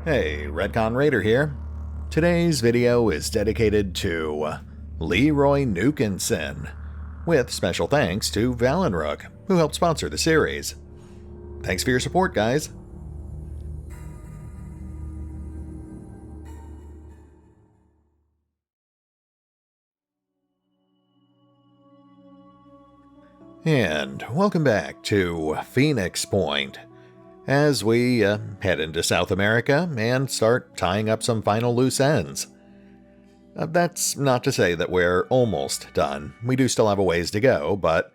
Hey, RetconRaider here. Today's video is dedicated to Leroy Nukenson, with special thanks to Valinrook, who helped sponsor the series. Thanks for your support, guys. And welcome back to Phoenix Point, as we head into South America and start tying up some final loose ends. That's not to say that we're almost done. We do still have a ways to go, but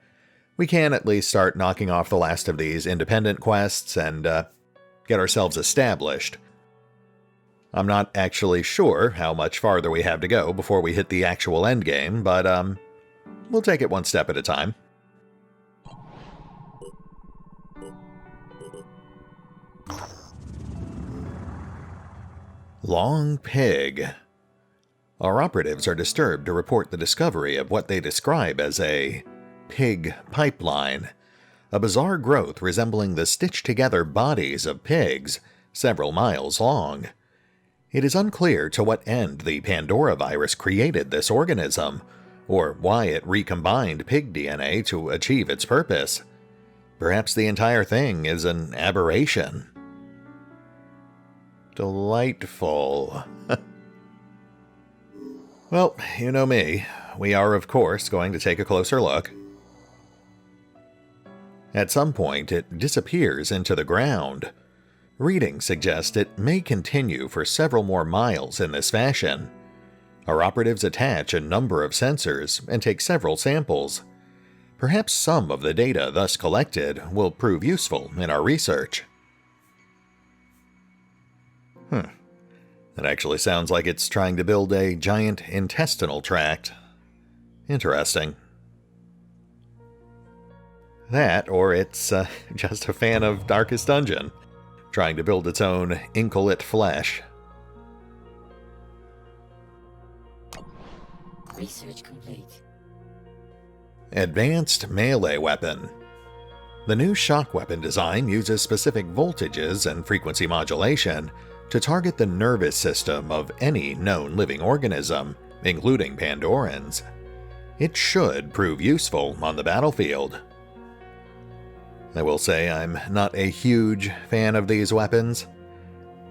we can at least start knocking off the last of these independent quests and get ourselves established. I'm not actually sure how much farther we have to go before we hit the actual endgame, but we'll take it one step at a time. Long Pig. Our operatives are disturbed to report the discovery of what they describe as a pig pipeline, a bizarre growth resembling the stitched-together bodies of pigs several miles long. It is unclear to what end the Pandora virus created this organism, or why it recombined pig DNA to achieve its purpose. Perhaps the entire thing is an aberration. Delightful. Well, you know me. We are, of course, going to take a closer look. At some point, it disappears into the ground. Readings suggest it may continue for several more miles in this fashion. Our operatives attach a number of sensors and take several samples. Perhaps some of the data thus collected will prove useful in our research. That actually sounds like it's trying to build a giant intestinal tract. Interesting. That, or it's just a fan of Darkest Dungeon, trying to build its own incolate flesh. Research complete. Advanced melee weapon. The new shock weapon design uses specific voltages and frequency modulation to target the nervous system of any known living organism, including Pandorans. It should prove useful on the battlefield. I will say I'm not a huge fan of these weapons,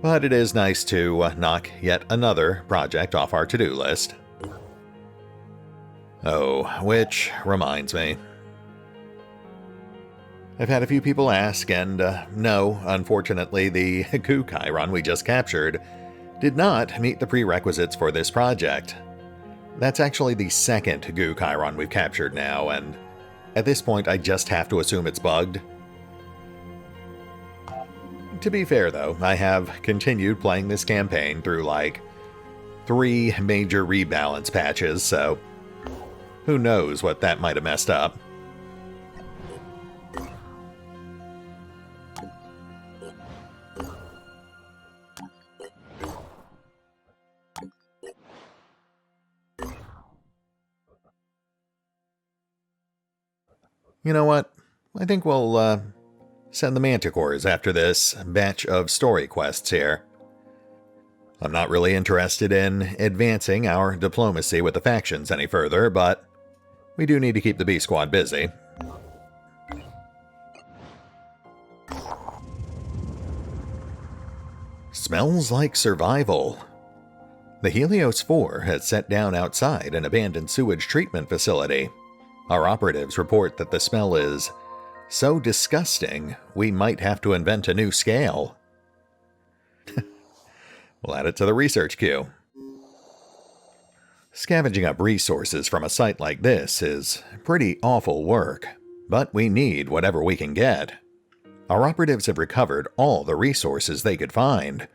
but it is nice to knock yet another project off our to-do list. Oh, which reminds me. I've had a few people ask, and no, unfortunately, the goo chyron we just captured did not meet the prerequisites for this project. That's actually the second goo chyron we've captured now, and at this point I just have to assume it's bugged. To be fair though, I have continued playing this campaign through like 3 major rebalance patches, so who knows what that might have messed up. You know what? I think we'll send the manticores after this batch of story quests here. I'm not really interested in advancing our diplomacy with the factions any further, but we do need to keep the B-Squad busy. Smells like survival. The Helios 4 has set down outside an abandoned sewage treatment facility. Our operatives report that the smell is so disgusting, we might have to invent a new scale. We'll add it to the research queue. Scavenging up resources from a site like this is pretty awful work, but we need whatever we can get. Our operatives have recovered all the resources they could find.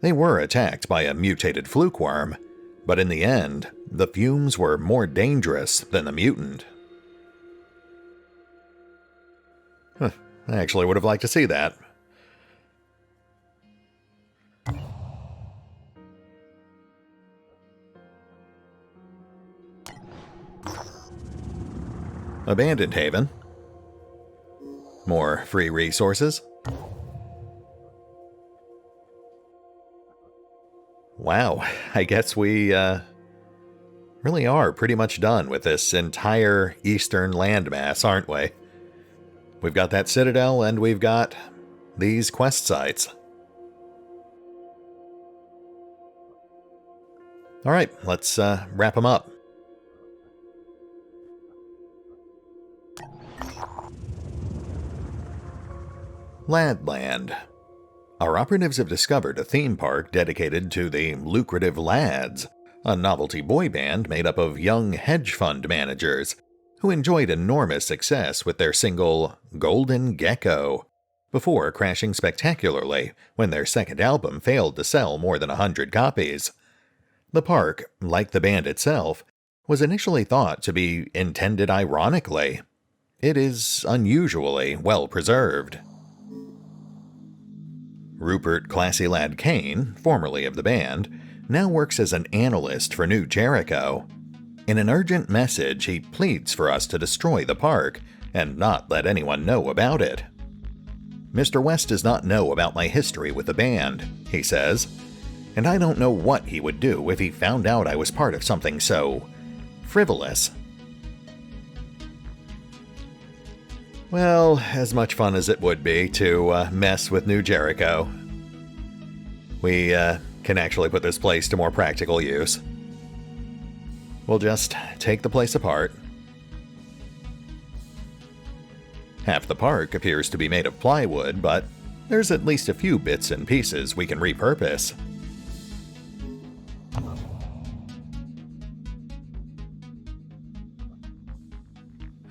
They were attacked by a mutated fluke worm, but in the end, the fumes were more dangerous than the mutant. I actually would have liked to see that. Abandoned Haven. More free resources. Wow, I guess we really are pretty much done with this entire eastern landmass, aren't we? We've got that citadel, and we've got these quest sites. Alright, let's wrap them up. Ladland. Our operatives have discovered a theme park dedicated to the lucrative Lads, a novelty boy band made up of young hedge fund managers who enjoyed enormous success with their single Golden Gecko, before crashing spectacularly when their second album failed to sell more than 100 copies. The park, like the band itself, was initially thought to be intended ironically. It is unusually well preserved. Rupert Classy Lad Kane, formerly of the band, now works as an analyst for New Jericho. In an urgent message, he pleads for us to destroy the park and not let anyone know about it. Mr. West does not know about my history with the band, he says, and I don't know what he would do if he found out I was part of something so frivolous. Well, as much fun as it would be to mess with New Jericho, we can actually put this place to more practical use. We'll just take the place apart. Half the park appears to be made of plywood, but there's at least a few bits and pieces we can repurpose.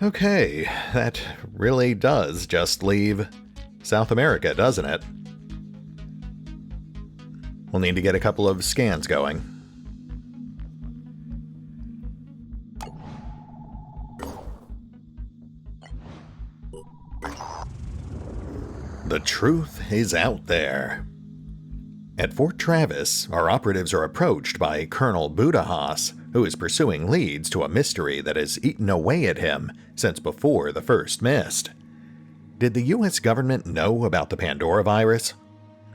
Okay, that really does just leave South America, doesn't it? We'll need to get a couple of scans going. The truth is out there. At Fort Travis, our operatives are approached by Colonel Budahas, who is pursuing leads to a mystery that has eaten away at him since before the first mist. Did the U.S. government know about the Pandora virus?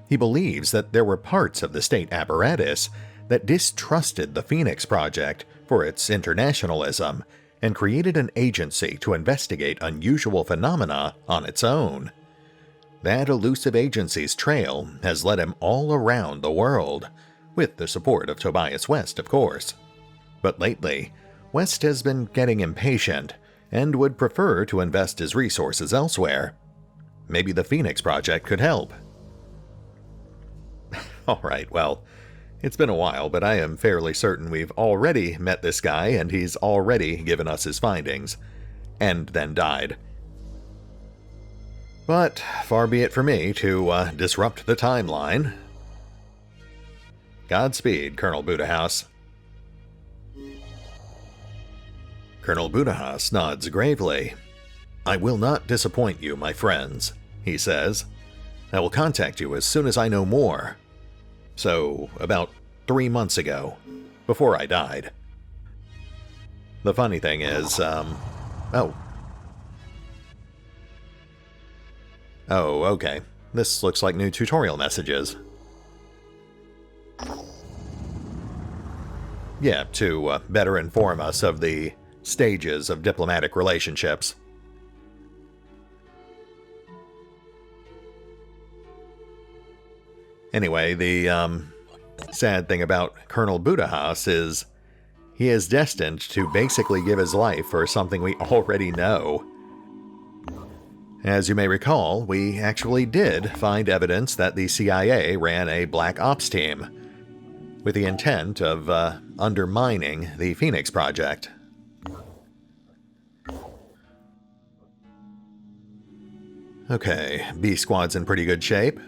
He believes that there were parts of the state apparatus that distrusted the Phoenix Project for its internationalism and created an agency to investigate unusual phenomena on its own. That elusive agency's trail has led him all around the world, with the support of Tobias West, of course. But lately, West has been getting impatient and would prefer to invest his resources elsewhere. Maybe the Phoenix Project could help. Alright, well, it's been a while, but I am fairly certain we've already met this guy and he's already given us his findings, and then died. But far be it for me to disrupt the timeline. Godspeed, Colonel Budahas. Colonel Budahas nods gravely. I will not disappoint you, my friends, he says. I will contact you as soon as I know more. So, about 3 months ago, before I died. The funny thing is, Oh, okay. This looks like new tutorial messages. Yeah, to better inform us of the stages of diplomatic relationships. Anyway, the sad thing about Colonel Budahas is he is destined to basically give his life for something we already know. As you may recall, we actually did find evidence that the CIA ran a black ops team with the intent of undermining the Phoenix Project. Okay, B Squad's in pretty good shape.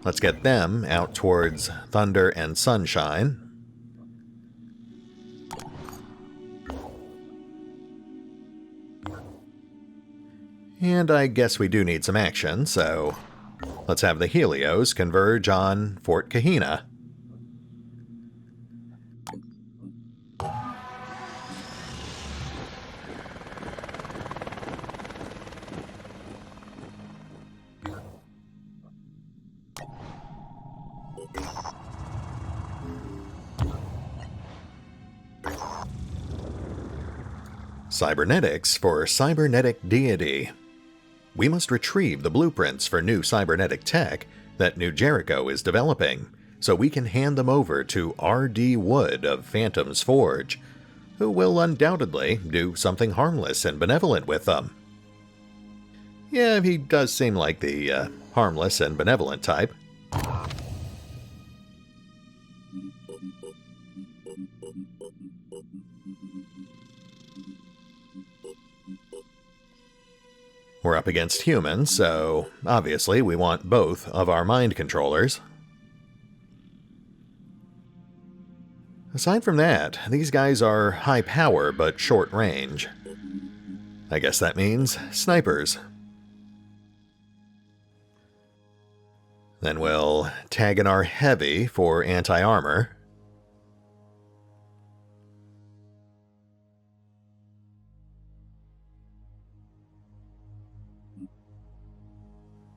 Let's get them out towards Thunder and Sunshine. And I guess we do need some action, so let's have the Helios converge on Fort Kahina. Cybernetics for cybernetic deity. We must retrieve the blueprints for new cybernetic tech that New Jericho is developing, so we can hand them over to R.D. Wood of Phantom's Forge, who will undoubtedly do something harmless and benevolent with them. Yeah, he does seem like the harmless and benevolent type. We're up against humans, so obviously we want both of our mind controllers. Aside from that, these guys are high power but short range. I guess that means snipers. Then we'll tag in our heavy for anti-armor.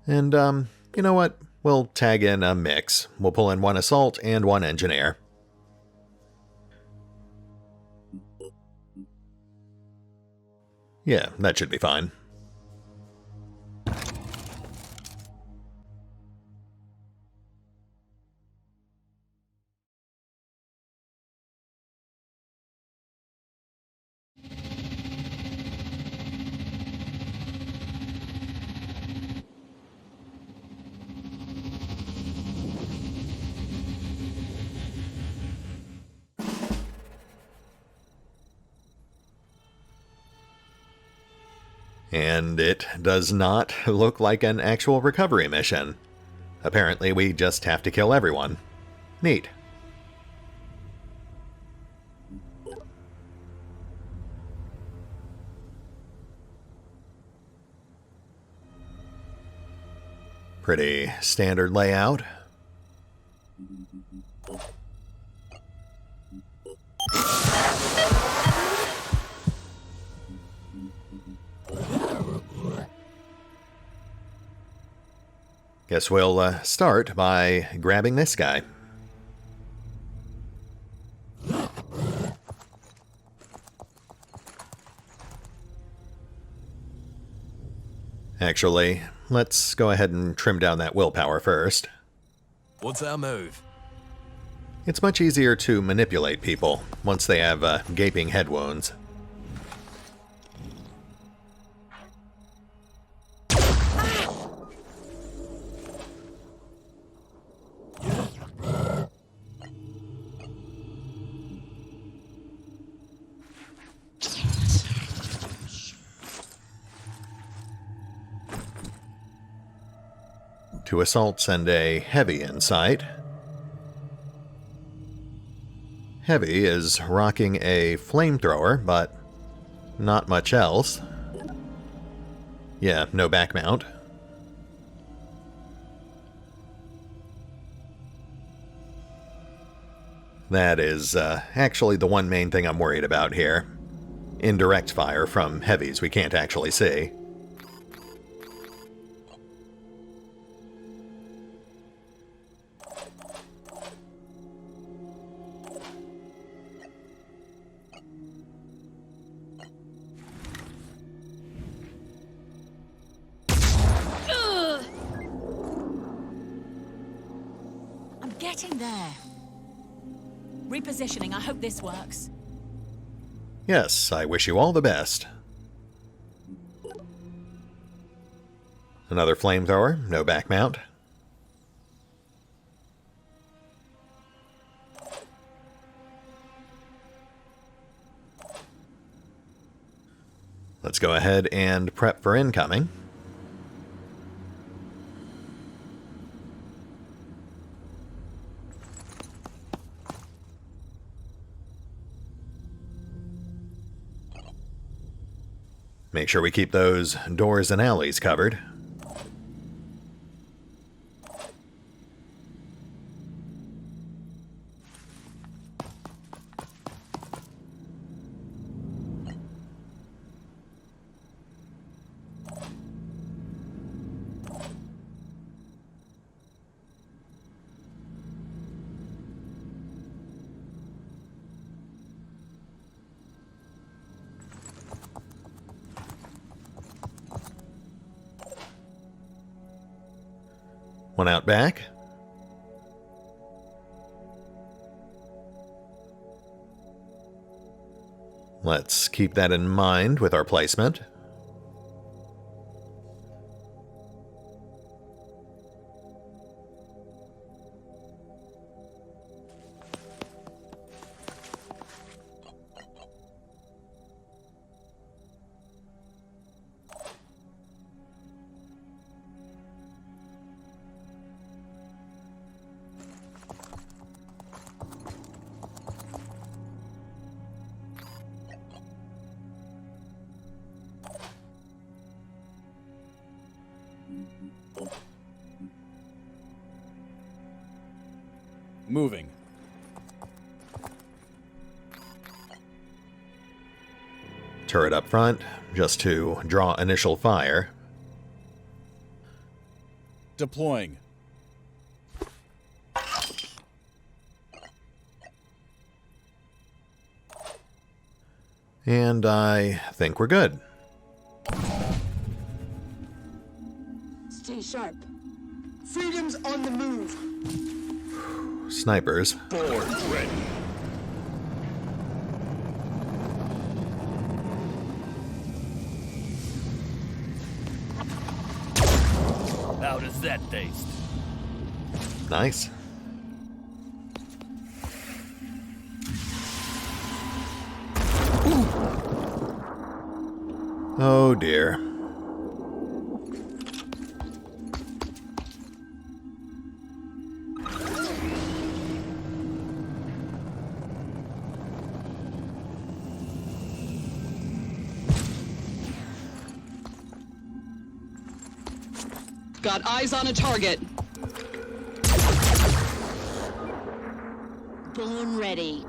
And, you know what? We'll tag in a mix. We'll pull in one assault and one engineer. Yeah, that should be fine. And it does not look like an actual recovery mission. Apparently we just have to kill everyone. Neat. Pretty standard layout. Guess we'll start by grabbing this guy. Actually, let's go ahead and trim down that willpower first. What's our move? It's much easier to manipulate people once they have gaping head wounds. Two assaults and a heavy in sight. Heavy is rocking a flamethrower, but not much else. Yeah, no back mount. That is actually the one main thing I'm worried about here. Indirect fire from heavies we can't actually see. Getting there. Repositioning, I hope this works. Yes, I wish you all the best. Another flamethrower, no back mount. Let's go ahead and prep for incoming. Make sure we keep those doors and alleys covered. one out back. Let's keep that in mind with our placement. Moving. Turret up front, just to draw initial fire. Deploying. And I think we're good. Stay sharp. Freedom's on the move. Snipers. Board ready. How does that taste? Nice. Oh dear. Got eyes on a target. Balloon ready.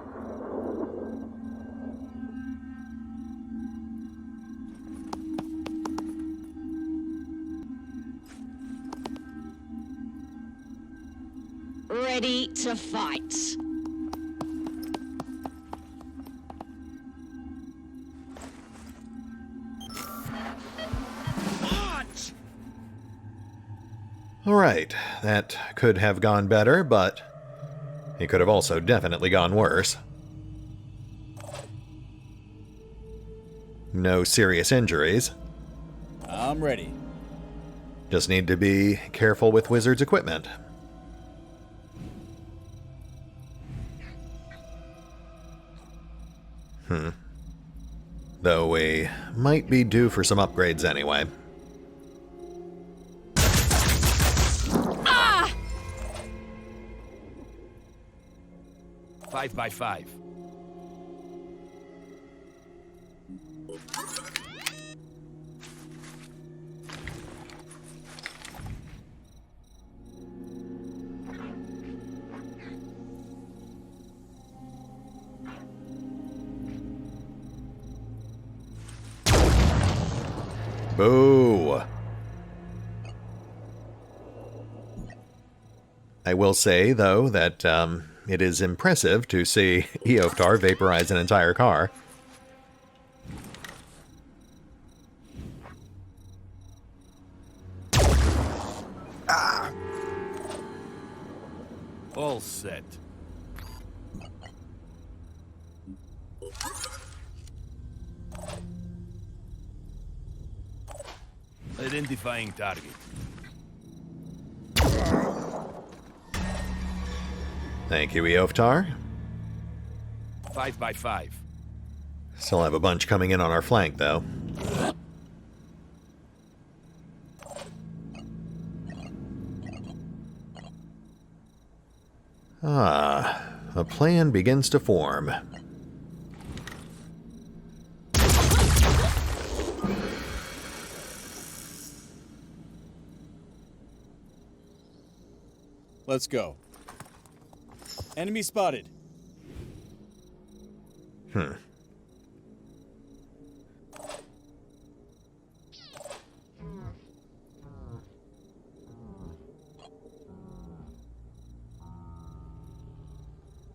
Ready to fight. Alright, that could have gone better, but it could have also definitely gone worse. No serious injuries. I'm ready. Just need to be careful with Wizard's equipment. Though we might be due for some upgrades anyway. 5 by 5. Boo! I will say, though, that it is impressive to see Eoftar vaporize an entire car. All set. Identifying target. Thank you, Eoftar. 5 by 5. Still have a bunch coming in on our flank, though. Ah, a plan begins to form. Let's go. Enemy spotted.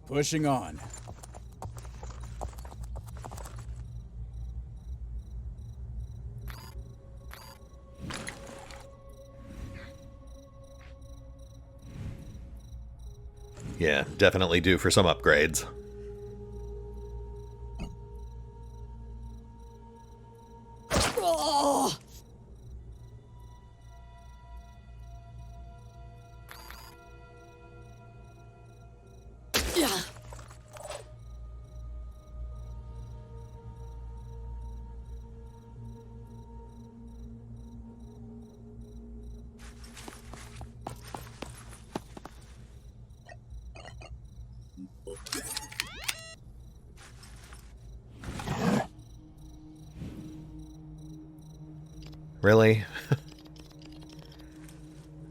Pushing on. Yeah, definitely due for some upgrades. Oh! Yeah. Really?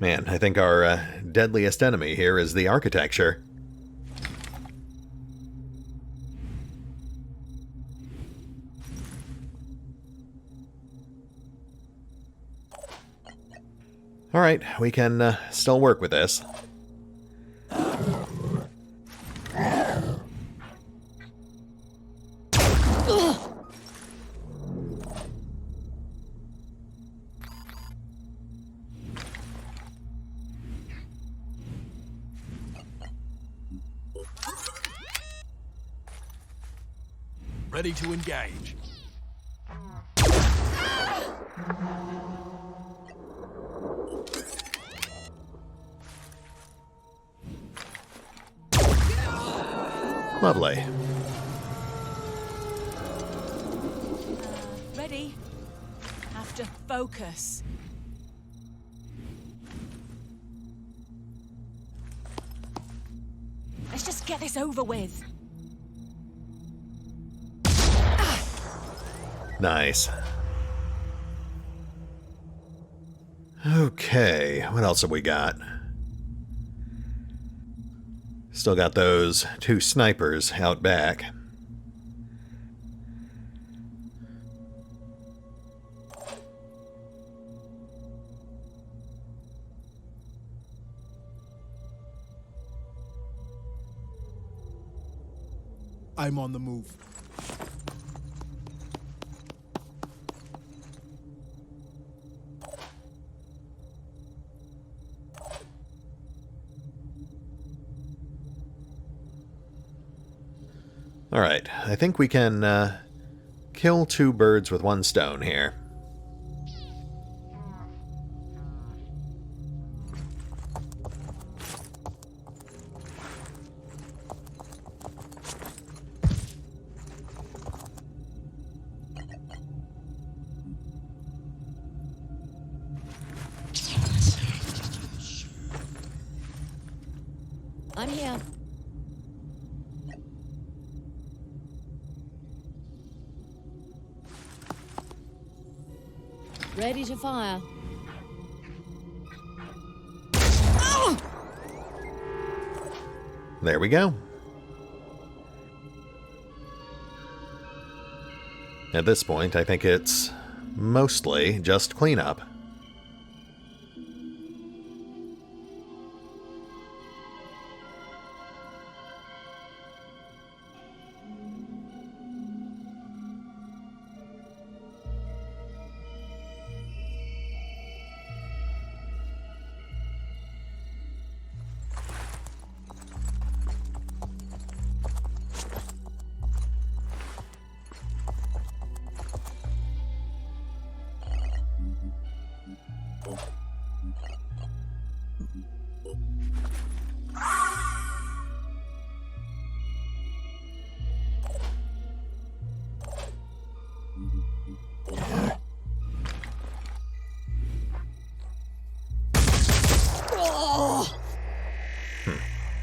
Man, I think our deadliest enemy here is the architecture. Alright, we can still work with this. Ready to engage. Lovely. Ready? Have to focus. Let's just get this over with. Nice. Okay, what else have we got? Still got those 2 snipers out back. I'm on the move. Alright, I think we can kill 2 birds with 1 stone here. I'm here. Ready to fire. There we go. At this point, I think it's mostly just cleanup.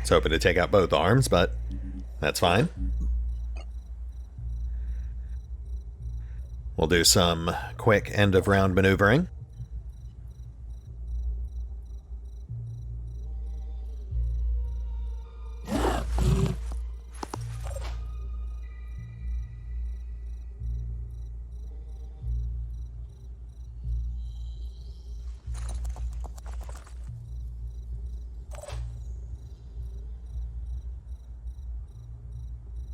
Was hoping to take out both arms, but that's fine. We'll do some quick end-of-round maneuvering.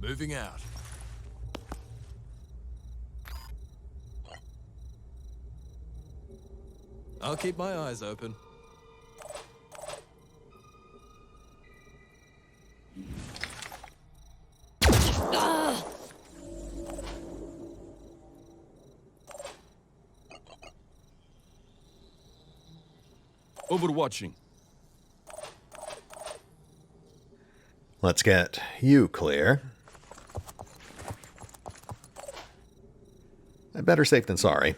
Moving out. I'll keep my eyes open. Overwatching. Let's get you clear. Better safe than sorry.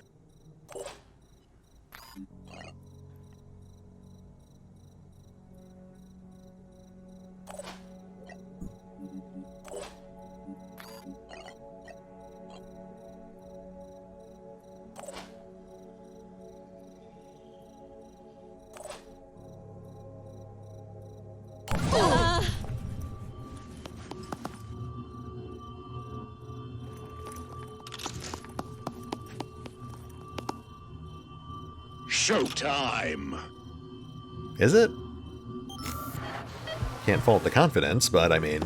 Showtime! Is it? Can't fault the confidence, but I mean,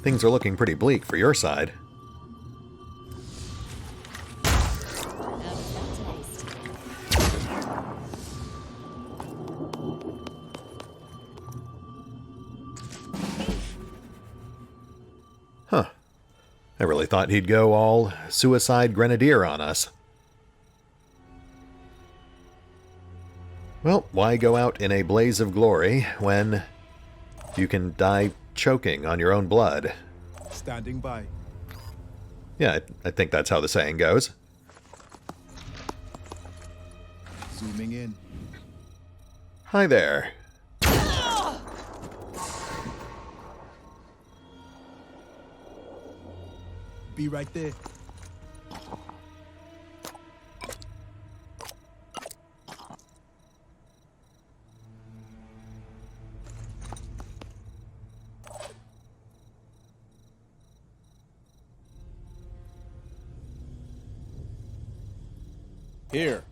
things are looking pretty bleak for your side. How does that taste? Huh. I really thought he'd go all suicide grenadier on us. Well, why go out in a blaze of glory when you can die choking on your own blood? Standing by. Yeah, I think that's how the saying goes. Zooming in. Hi there. Be right there. Here.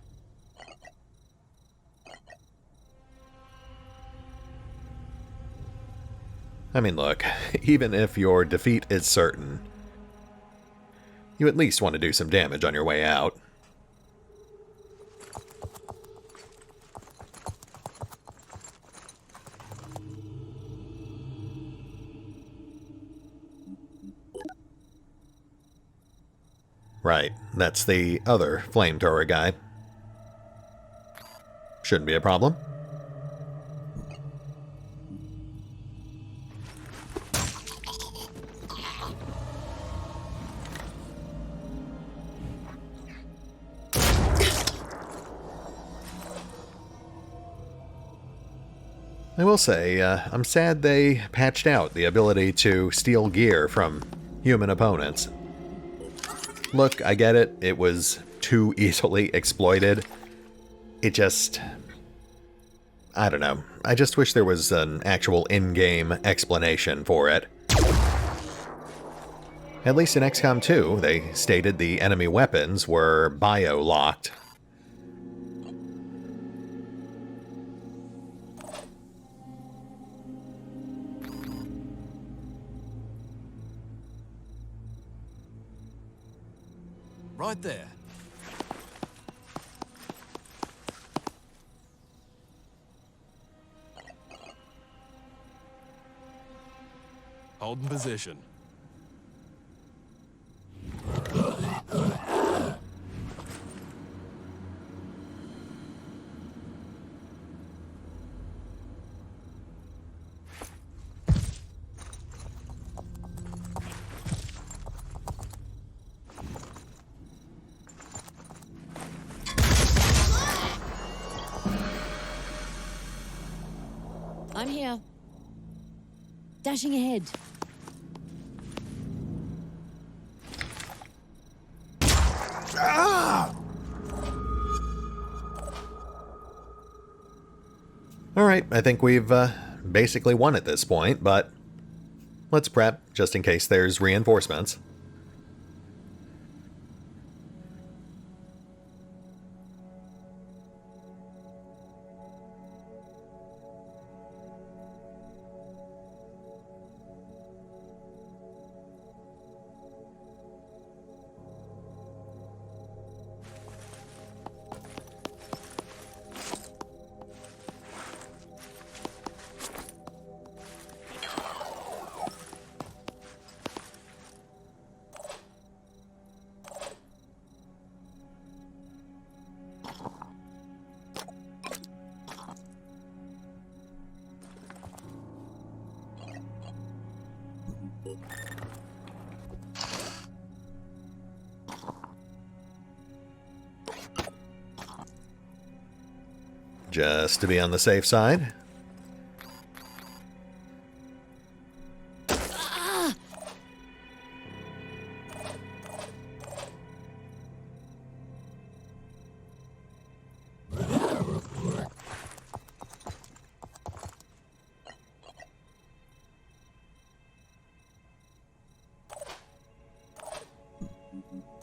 I mean, look, even if your defeat is certain, you at least want to do some damage on your way out. Right, that's the other flamethrower guy. Shouldn't be a problem. I will say, I'm sad they patched out the ability to steal gear from human opponents. Look, I get it. It was too easily exploited. It just... I don't know. I just wish there was an actual in-game explanation for it. At least in XCOM 2, they stated the enemy weapons were bio-locked. Right there. Holding position. I'm here. Dashing ahead. Alright, I think we've basically won at this point, but let's prep just in case there's reinforcements. Just to be on the safe side.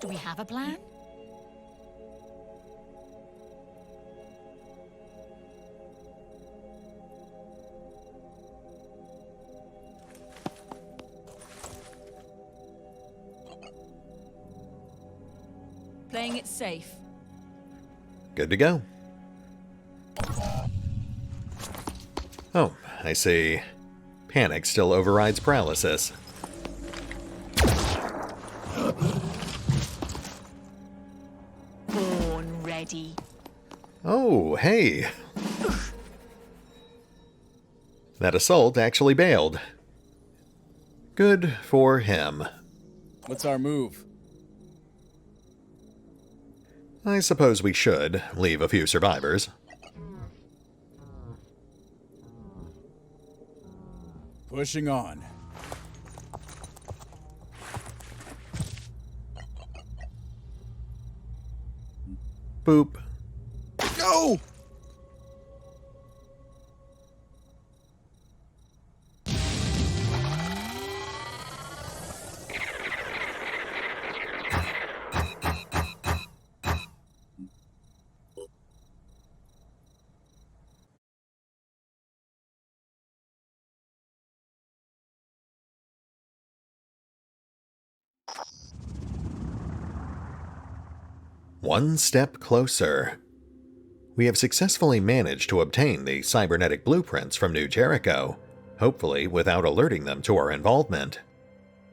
Do we have a plan? Playing it safe. Good to go. Oh, I see. Panic still overrides paralysis. Born ready. Oh, hey. That assault actually bailed. Good for him. What's our move? I suppose we should leave a few survivors. Pushing on. Boop. Go! One step closer. We have successfully managed to obtain the cybernetic blueprints from New Jericho, hopefully without alerting them to our involvement.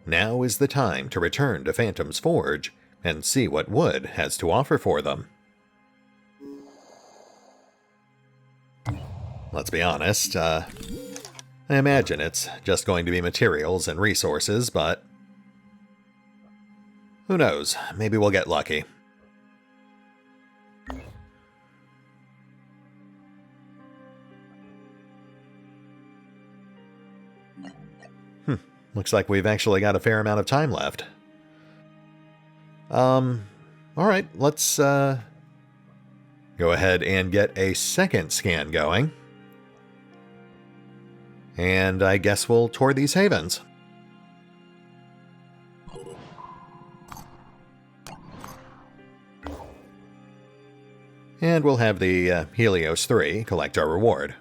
Now is the time to return to Phantom's Forge and see what Wood has to offer for them. Let's be honest, I imagine it's just going to be materials and resources, but who knows, maybe we'll get lucky. Looks like we've actually got a fair amount of time left. Alright, let's go ahead and get a second scan going. And I guess we'll tour these havens. And we'll have the Helios 3 collect our reward.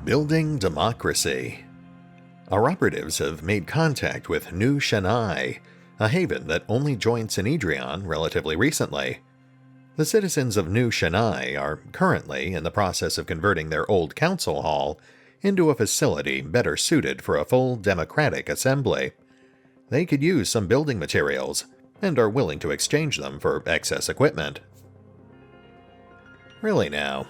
Building democracy. Our operatives have made contact with New Shanai, a haven that only joined Synedrion relatively recently. The citizens of New Shanai are currently in the process of converting their old council hall into a facility better suited for a full democratic assembly. They could use some building materials, and are willing to exchange them for excess equipment. Really now.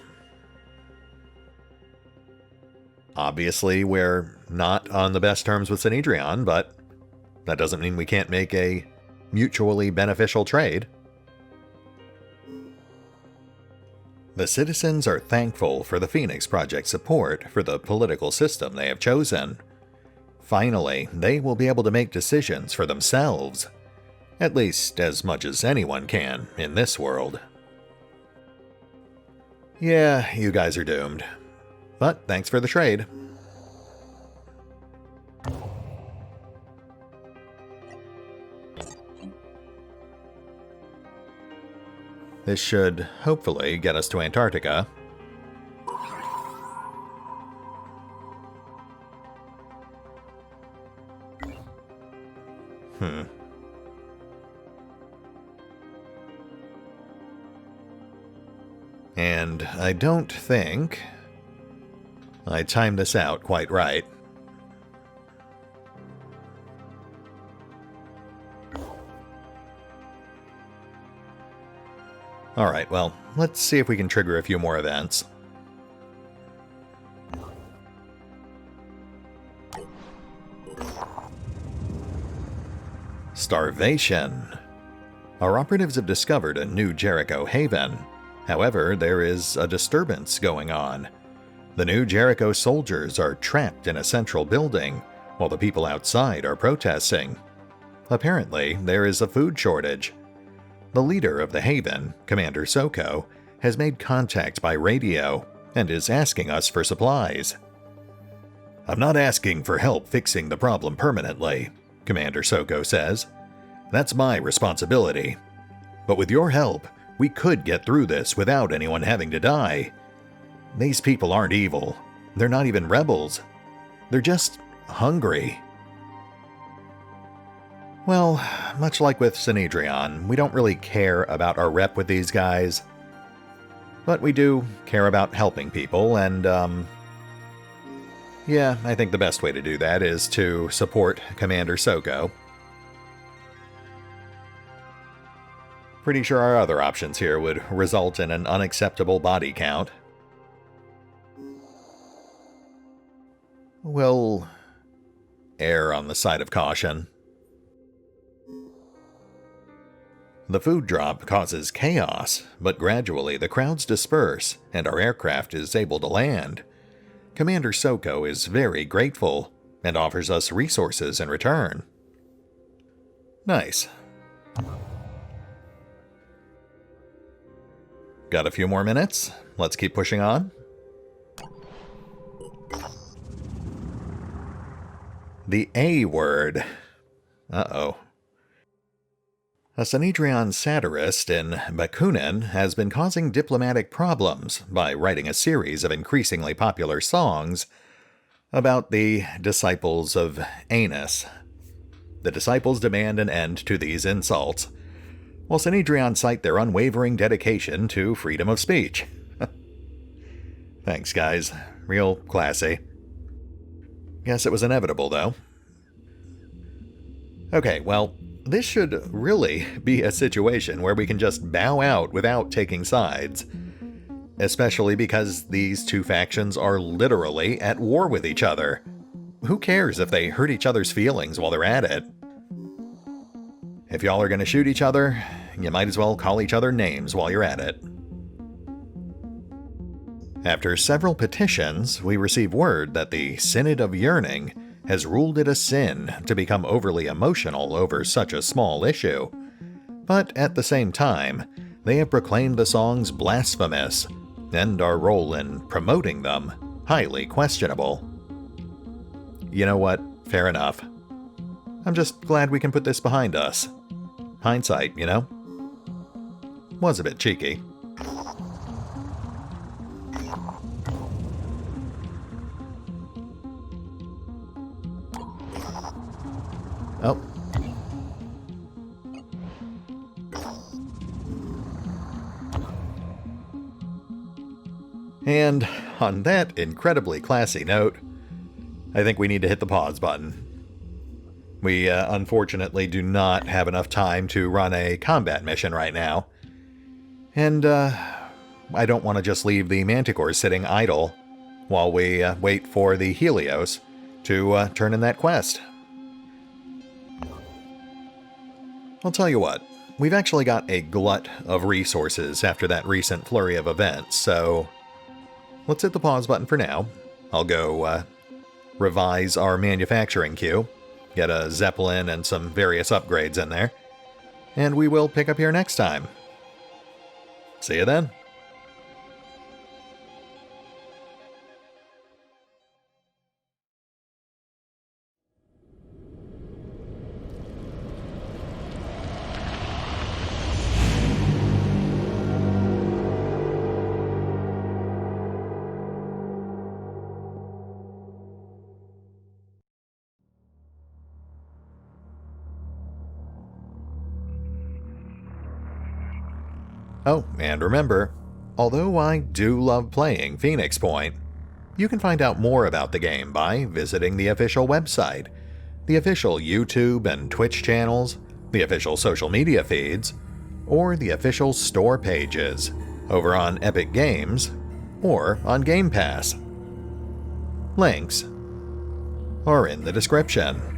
Obviously, we're not on the best terms with Synedrion, but that doesn't mean we can't make a mutually beneficial trade. The citizens are thankful for the Phoenix Project's support for the political system they have chosen. Finally, they will be able to make decisions for themselves. At least as much as anyone can in this world. Yeah, you guys are doomed. But thanks for the trade. This should hopefully get us to Antarctica. And I don't think I timed this out quite right. Alright, well, let's see if we can trigger a few more events. Starvation. Our operatives have discovered a new Jericho haven. However, there is a disturbance going on. The new Jericho soldiers are trapped in a central building, while the people outside are protesting. Apparently, there is a food shortage. The leader of the haven, Commander Soko, has made contact by radio and is asking us for supplies. "I'm not asking for help fixing the problem permanently," Commander Soko says. "That's my responsibility. But with your help, we could get through this without anyone having to die. These people aren't evil. They're not even rebels. They're just hungry." Well, much like with Sanedrion, we don't really care about our rep with these guys. But we do care about helping people, and, yeah, I think the best way to do that is to support Commander Soko. Pretty sure our other options here would result in an unacceptable body count. We'll err on the side of caution. The food drop causes chaos, but gradually the crowds disperse and our aircraft is able to land. Commander Soko is very grateful and offers us resources in return. Nice. Got a few more minutes? Let's keep pushing on. The A word. Uh-oh. A Sanedrion satirist in Bakunin has been causing diplomatic problems by writing a series of increasingly popular songs about the disciples of Anus. The disciples demand an end to these insults, while Sanedrion cite their unwavering dedication to freedom of speech. Thanks, guys. Real classy. Guess it was inevitable, though. Okay, well, this should really be a situation where we can just bow out without taking sides. Especially because these two factions are literally at war with each other. Who cares if they hurt each other's feelings while they're at it? If y'all are gonna shoot each other, you might as well call each other names while you're at it. After several petitions, we receive word that the Synod of Yearning has ruled it a sin to become overly emotional over such a small issue. But at the same time, they have proclaimed the songs blasphemous, and our role in promoting them highly questionable. You know what? Fair enough. I'm just glad we can put this behind us. Hindsight, you know? Was a bit cheeky. Oh. And on that incredibly classy note, I think we need to hit the pause button. We unfortunately do not have enough time to run a combat mission right now. And I don't want to just leave the Manticores sitting idle while we wait for the Helios to turn in that quest. I'll tell you what, we've actually got a glut of resources after that recent flurry of events, so let's hit the pause button for now. I'll go revise our manufacturing queue, get a Zeppelin and some various upgrades in there, and we will pick up here next time. See you then. Oh, and remember, although I do love playing Phoenix Point, you can find out more about the game by visiting the official website, the official YouTube and Twitch channels, the official social media feeds, or the official store pages over on Epic Games or on Game Pass. Links are in the description.